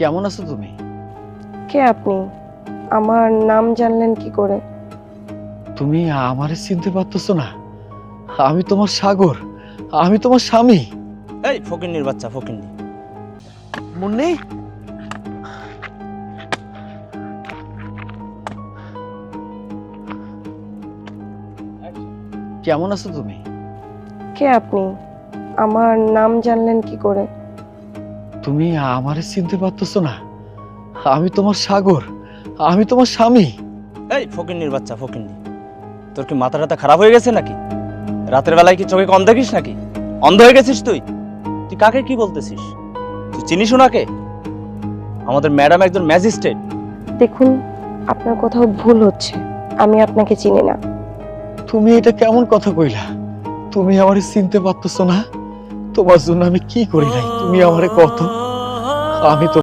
কেমন আছো তুমি? কে আপনি? আমার নাম জানলেন কি করে? তুমি আমারে চিনতে পারতেছো না? আমি তোমার সাগর, আমি তোমার স্বামী। এই ফকিন্নির বাচ্চা ফকিন্নি। মুন্নি, কেমন আছো তুমি? কে আপনি? আমার নাম জানলেন কি করে? তুমি আমারে চিনতে পারতেছো না? আমি তোমার সাগর, আমি তোমার স্বামী। এই ফকিন্নির বাচ্চা ফকিন্নি, তোর কি মাথা টাথা খারাপ হয়ে গেছে নাকি? রাতের বেলায় কি চোখে কম দেখিস নাকি? অন্ধ হয়ে গেছিস তুই? তুই কাকে কি বলতেছিস? তুই চিনিস ওনাকে? আমাদের ম্যাডাম একজন ম্যাজিস্ট্রেট। দেখুন, আপনার কোথাও ভুল হচ্ছে। আমি আপনাকে চিনি না। তুমি এটা কেমন কথা কইলা? তুমি আমারে চিনতে পারতেছো না? তোমার জন্য আমি কি করি নাই তুমি আমারে কত? আমি তো